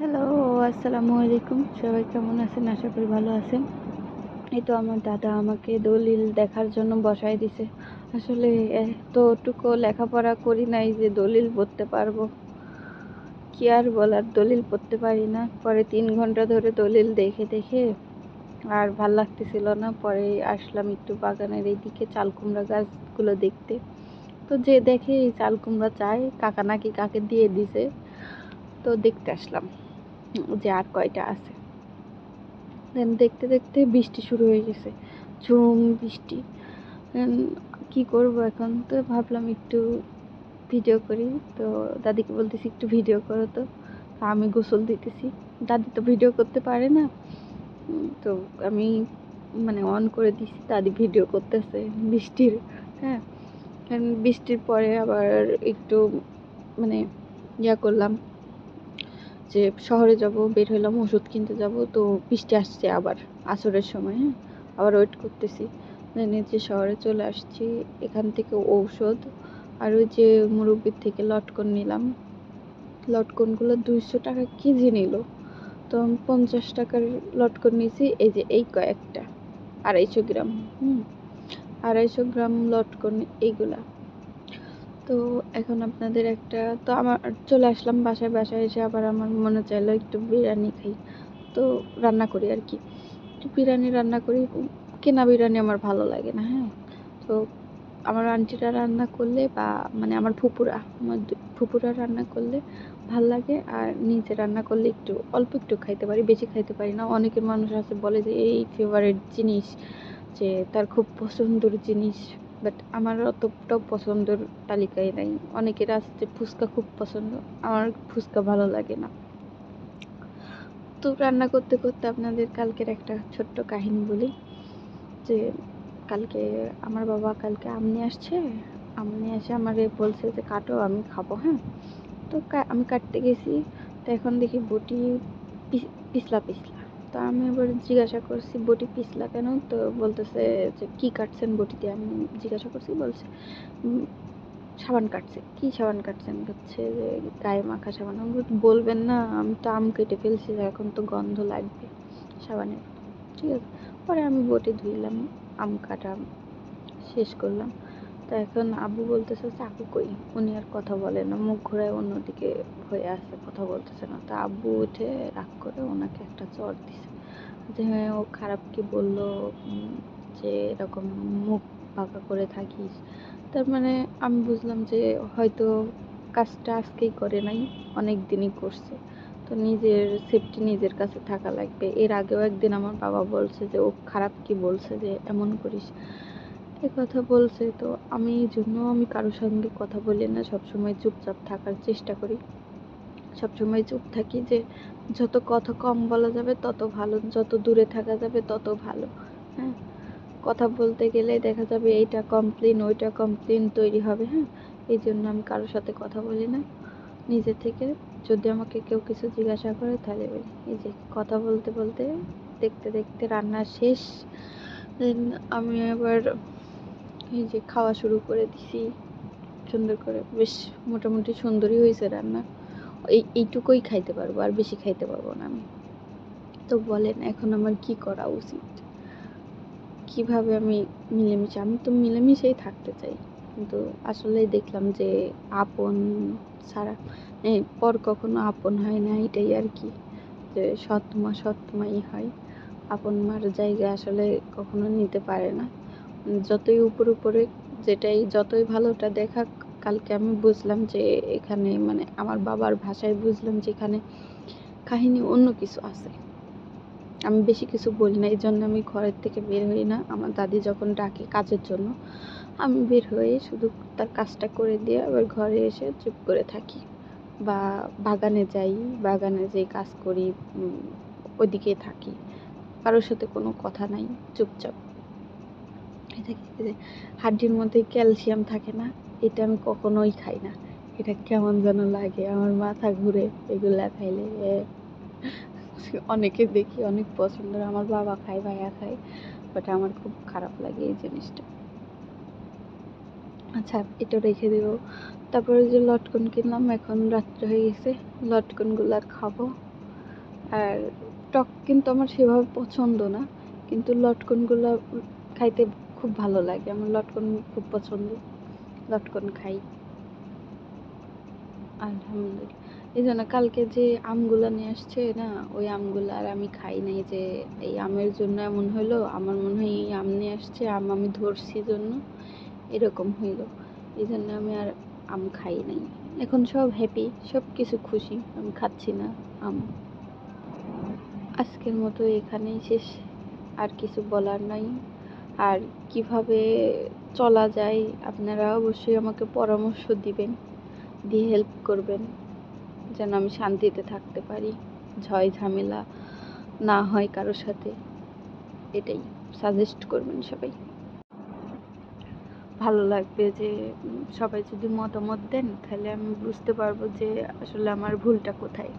Hello, আসসালামু আলাইকুম। সবাই কেমন আছেন? আশা করি ভালো আছেন। এই তো আমার দাদা আমাকে দলিল দেখার জন্য বসায় দিছে। আসলে এতটুকু লেখাপড়া করি নাই যে দলিল পড়তে পারবো। কি আর বলার, দলিল পড়তে পারি না। পরে ৩ ঘন্টা ধরে দলিল দেখে দেখে আর ভাল লাগতেছিল না। পরে আসলাম একটু বাগানের এইদিকে চাল কুমড়া গাছগুলো দেখতে। তো যে দেখে এই চাল কুমড়া চায়, কাকা নাকি কাকে দিয়ে দিছে। তো দেখতে আসলাম যে আর কয়টা আছে। দেন দেখতে দেখতে বৃষ্টি শুরু হয়ে গেছে, ঝুম বৃষ্টি। দেন কী করবো এখন, তো ভাবলাম একটু ভিডিও করি। তো দাদিকে বলতেছি একটু ভিডিও করো তো। আমি গোসল দিতেছি, দাদি তো ভিডিও করতে পারে না। তো আমি অন করে দিছি, দাদি ভিডিও করতেছে বৃষ্টির। হ্যাঁ, কারণ বৃষ্টির পরে আবার একটু মানে করলাম যে শহরে যাব, বের হলাম ওষুধ কিনতে যাব। তো বৃষ্টি আসছে আবার আসরের সময়। হ্যাঁ, আবার ওয়েট করতেছি। দেন যে শহরে চলে আসছি, এখান থেকে ঔষধ আর ওই যে মুরব্বির থেকে লটকন নিলাম। লটকনগুলো 200 টাকা কেজি নিল। তো আমি 50 টাকার লটকন নিয়েছি, এই যে এই কয়েকটা 250 গ্রাম। 250 গ্রাম লটকন এইগুলা। তো এখন আপনাদের একটা, তো আমার চলে আসলাম বাসায় এসে আবার আমার মনে চাইলো একটু বিরিয়ানি খাই। তো রান্না করি আর কি, একটু বিরিয়ানি রান্না করি। কেনা বিরিয়ানি আমার ভালো লাগে না। হ্যাঁ, তো আমার আন্টিরা রান্না করলে বা আমার ফুপুরা রান্না করলে ভাল লাগে। আর নিজে রান্না করলে একটু অল্প একটু খাইতে পারি, বেশি খাইতে পারি না। অনেকের মানুষ আছে বলে যে এই ফেভারিট জিনিস, যে তার খুব পছন্দের জিনিস। বাট আমার অতটাও পছন্দের তালিকায় নাই। অনেকের আছে যে ফুচকা খুব পছন্দ, আমার ফুচকা ভালো লাগে না। তো রান্না করতে করতে আপনাদের কালকের একটা ছোট্ট কাহিনী বলি। যে কালকে আমার বাবা কালকে আম নিয়ে আসছে। আম নিয়ে এসে আমারে বলছে যে কাটো, আমি খাবো। হ্যাঁ, তো আমি কাটতে গেছি। তো এখন দেখি বটি পিছলা পিছলা। তো আমি এবার জিজ্ঞাসা করছি বটি পিছলা কেন? তো বলতেছে যে কি কাটছেন বটি দিয়ে? আমি জিজ্ঞাসা করছি, বলছে সাবান কাটছে। কি সাবান কাটছেন? হচ্ছে যে গায়ে মাখা সাবান। আমি বলবেন না, আমি তো আম কেটে ফেলছি, এখন তো গন্ধ লাগবে সাবানের। ঠিক আছে, পরে আমি বটি ধুইলাম, আম কাটা শেষ করলাম। তো এখন আব্বু বলতেছে চাকু কই? উনি আর কথা বলে না, মুখ ঘোরায় অন্যদিকে হয়ে আছে, কথা বলতেছে না। তা আব্বু উঠে রাগ করে ওনাকে একটা চড় দিছে যে হ্যাঁ, ও খারাপ কি বললো, যে এরকম মুখ বাঁকা করে থাকিস। তার আমি বুঝলাম যে হয়তো কাজটা আজকেই করে নাই, অনেক দিনই করছে। তো নিজের সেফটি নিজের কাছে থাকা লাগবে। এর আগেও একদিন আমার বাবা বলছে যে ও খারাপ কি বলছে যে এমন করিস, এ কথা বলছে। তো আমি এই জন্য আমি কারোর সঙ্গে কথা বলি না, সবসময় চুপচাপ থাকার চেষ্টা করি। সবসময় চুপ থাকি, যে যত কথা কম বলা যাবে তত ভালো, যত দূরে থাকা যাবে তত ভালো। হ্যাঁ, কথা বলতে গেলে দেখা যাবে এইটা কমপ্লেন ওইটা কমপ্লেন তৈরি হবে। হ্যাঁ, এই জন্য আমি কারোর সাথে কথা বলি না নিজে থেকে। যদি আমাকে কেউ কিছু জিজ্ঞাসা করে তাহলে বলি। এই যে কথা বলতে বলতে দেখতে দেখতে রান্না শেষ। দেন আমি আবার এই যে খাওয়া শুরু করে দিছি সুন্দর করে। বেশ মোটামুটি সুন্দরই হয়েছে রান্না। এইটুকুই খাইতে পারবো, আর বেশি খাইতে পারবো না আমি। তো বলেন এখন আমার কি করা উচিত? কিভাবে আমি মিলেমিশে, আমি তো মিলেমিশেই থাকতে চাই, কিন্তু আসলে দেখলাম যে আপন ছাড়া পর কখনো আপন হয় না, এটাই আর কি। যে সৎ মা সৎ মাই হয়, আপন মার জায়গা আসলে কখনো নিতে পারে না। যতই উপরে যেটাই যতই ভালোটা দেখাক, কালকে আমি বুঝলাম যে এখানে আমার বাবার ভাষায় বুঝলাম যে এখানে কাহিনী অন্য কিছু আছে। আমি বেশি কিছু বলি না, এই জন্য আমি ঘরের থেকে বের হই না। আমার দাদি যখন ডাকে কাজের জন্য, আমি বের হয়ে শুধু তার কাজটা করে দিয়ে আবার ঘরে এসে চুপ করে থাকি, বা বাগানে যাই, বাগানে যেই কাজ করি, ওইদিকে থাকি। কারোর সাথে কোনো কথা নাই, চুপচাপ। এটা কি যে হাড্ডির মধ্যে ক্যালসিয়াম থাকে না, এটা আমি কখনোই খাই না। এটা কেমন যেন লাগে, আমার মাথা ঘুরে এগুলা খাইলে। অনেকে দেখি অনেক পছন্দ, আমার বাবা খায়, ভাইয়া খায়, বাট আমার খুব খারাপ লাগে এই জিনিসটা। আচ্ছা, এটা রেখে দেবো। তারপরে যে লটকন কিনলাম, এখন রাত্রে হয়ে গেছে, লটকনগুলো আর খাবো? আর টক কিন্তু আমার সেভাবে পছন্দ না, কিন্তু লটকনগুলো খাইতে খুব ভালো লাগে। আমার লটকন খুব পছন্দ, লটকন খাই আলহামদুলিল্লাহ। এই জন্য কালকে যে আমগুলা নিয়ে আসছে না, ওই আমগুলা আর আমি খাই নাই। যে এই আমের জন্য এমন হইলো, আমার মনে হয় এই আম নিয়ে আসছে, আম আমি ধরছি জন্য এরকম হইলো। এই জন্য আমি আর আম খাই নাই। এখন সব হ্যাপি, সব কিছু খুশি, আমি খাচ্ছি না আম। আজকের মতো এখানেই শেষ, আর কিছু বলার নাই। আর কিভাবে চলা যায় আপনারা অবশ্যই আমাকে পরামর্শ দিবেন, দিয়ে হেল্প করবেন, যেন আমি শান্তিতে থাকতে পারি, ঝয় ঝামেলা না হয় কারোর সাথে। এটাই সাজেস্ট করবেন সবাই। ভালো লাগবে যে সবাই যদি মতামত দেন, তাহলে আমি বুঝতে পারবো যে আসলে আমার ভুলটা কোথায়।